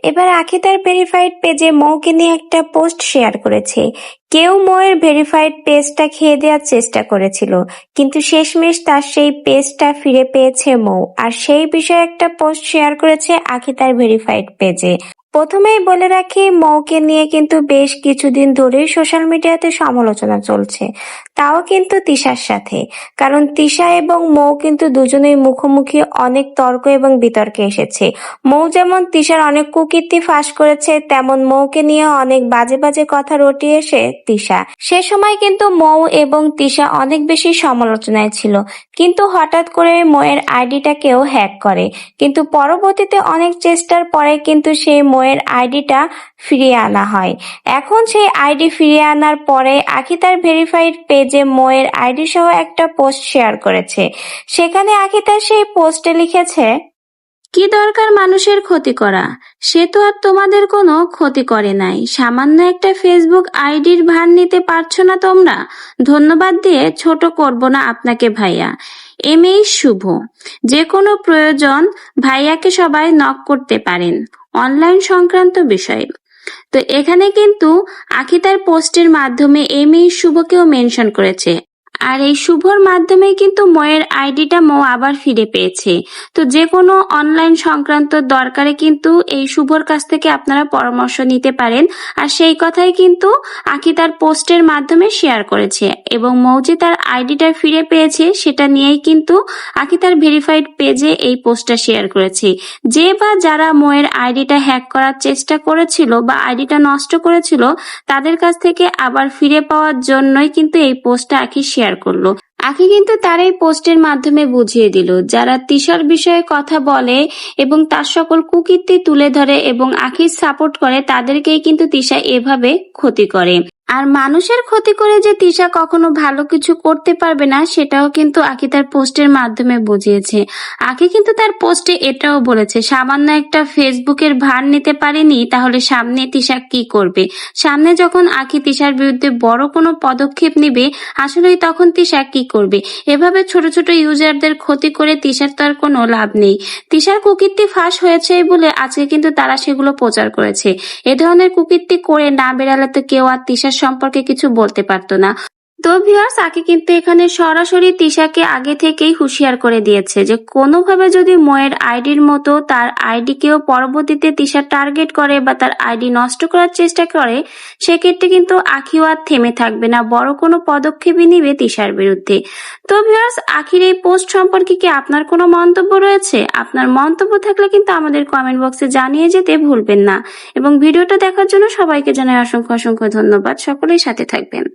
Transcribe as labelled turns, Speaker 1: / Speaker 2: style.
Speaker 1: এবার আখি তার ভেরিফাইড পেজে মৌকে নিয়ে একটা পোস্ট শেয়ার করেছে। কেউ মৌয়ের ভেরিফাইড পেজটা খেয়ে দেওয়ার চেষ্টা করেছিল, কিন্তু শেষমেশ তার সেই পেজটা ফিরে পেয়েছে মৌ। আর সেই বিষয়ে একটা পোস্ট শেয়ার করেছে আখি তার ভেরিফাইড পেজে। প্রথমেই বলে রাখি, মৌকে নিয়ে কিন্তু বেশ কিছুদিন ধরেই সোশ্যাল মিডিয়াতে সমালোচনা চলছে, তাও কিন্তু তিশার সাথে। কারণ তিশা এবং মৌ কিন্তু দুজনেই মুখোমুখি অনেক তর্ক এবং বিতর্কে এসেছে। মৌ যেমন তিশার অনেক কুকীর্তি ফাঁস করেছে, তেমন মৌকে নিয়ে অনেক বাজে বাজে কথা রটিয়েছে তিশা। সে সময় কিন্তু মৌ এবং তিশা অনেক বেশি সমালোচনায় ছিল, কিন্তু হঠাৎ করে মৌয়ের আইডিটাকেও হ্যাক করে। কিন্তু পরবর্তীতে অনেক চেষ্টার পরে কিন্তু সেই মৌয়ের আইডিটা ফিরিয়ে আনা হয়। এখন সেই আইডি ফিরিয়ে আনার পরে আখি তার ভেরিফাইড পেজে মৌয়ের আইডি সহ একটা পোস্ট শেয়ার করেছে। সেখানে আখি তার সেই পোস্টে লিখেছে,
Speaker 2: কি দরকার মানুষের ক্ষতি করা? সে তো আর তোমাদের কোনো ক্ষতি করে নাই। সামান্য একটা ফেসবুক আইডির ভার নিতে পারছো না তোমরা? ধন্যবাদ দিয়ে ছোট করব না আপনাকে ভাইয়া। এমএই শুভ। যে কোনো প্রয়োজন ভাইয়াকে সবাই নক করতে পারেন অনলাইন সংক্রান্ত বিষয়ে। তো এখানে কিন্তু আখি তার পোস্টের মাধ্যমে এমএই শুভকেও মেনশন করেছে। আর এই শুভর মাধ্যমে কিন্তু মৌয়ের আইডিটা মৌ আবার ফিরে পেয়েছে। তো যে কোনো অনলাইন সংক্রান্ত দরকারে কিন্তু এই শুভর কাছ থেকে আপনারা পরামর্শ নিতে পারেন। আর সেই কথাই কিন্তু আখি তার পোস্টের মাধ্যমে শেয়ার করেছে, এবং মৌ যে তার আইডিটা ফিরে পেয়েছে সেটা নিয়েই কিন্তু আখি তার ভেরিফাইড পেজে এই পোস্টটা শেয়ার করেছে। যে বা যারা মৌয়ের আইডিটা হ্যাক করার চেষ্টা করেছিল বা আইডিটা নষ্ট করেছিল, তাদের কাছ থেকে আবার ফিরে পাওয়ার জন্যই কিন্তু এই পোস্টটা আখি শেয়ার করলো। আখি কিন্তু তার এই পোস্টের মাধ্যমে বুঝিয়ে দিল, যারা তিশার বিষয়ে কথা বলে এবং তার সকল কুকীর্তি তুলে ধরে এবং আখির সাপোর্ট করে, তাদেরকেই কিন্তু তিশা এভাবে ক্ষতি করে। আর মানুষের ক্ষতি করে যে তিশা কখনো ভালো কিছু করতে পারবে না, সেটাও কিন্তু আখি তার পোস্টের মাধ্যমে বুঝিয়েছে। আখি কিন্তু তার পোস্টে এটাও বলেছে, সামান্য একটা ফেসবুকের ভার নিতে পারেনি, তাহলে সামনে তিশা কি করবে? সামনে যখন আখি তিশার বিরুদ্ধে বড় কোনো পদক্ষেপ নিবে, আসলেই তখন তিশা কি করবে? এভাবে ছোট ছোট ইউজারদের ক্ষতি করে তিশার তো আর কোনো লাভ নেই। তিশার কুকীর্তি ফাঁস হয়েছে বলে আজকে কিন্তু তারা সেগুলো প্রচার করেছে। এ ধরনের কুকীর্তি করে না বেরালে তো কেউ আর তিশার সম্পর্কে কিছু বলতে পারতো না। তো ভিউয়ার্স, আকে কিন্তু এখানে সরাসরি তিশাকে আগে থেকেই হুঁশিয়ার করে দিয়েছে যে কোনোভাবে যদি ময়ের আইডির মতো তার আইডিকেও পরবর্তীতে তিশা টার্গেট করে বা তার আইডি নষ্ট করার চেষ্টা করে, সেক্ষেত্রে কিন্তু আখিও আর থেমে থাকবে না, বড় কোনো পদক্ষেপই নিবে তিশার বিরুদ্ধে। তো ভিউয়ার্স, আখির এই পোস্ট সম্পর্কে কি আপনার কোনো মন্তব্য রয়েছে? আপনার মন্তব্য থাকলে কিন্তু আমাদের কমেন্ট বক্সে জানিয়ে যেতে ভুলবেন না। এবং ভিডিওটা দেখার জন্য সবাইকে জানাই অসংখ্য অসংখ্য ধন্যবাদ। সকলেই সাথে থাকবেন।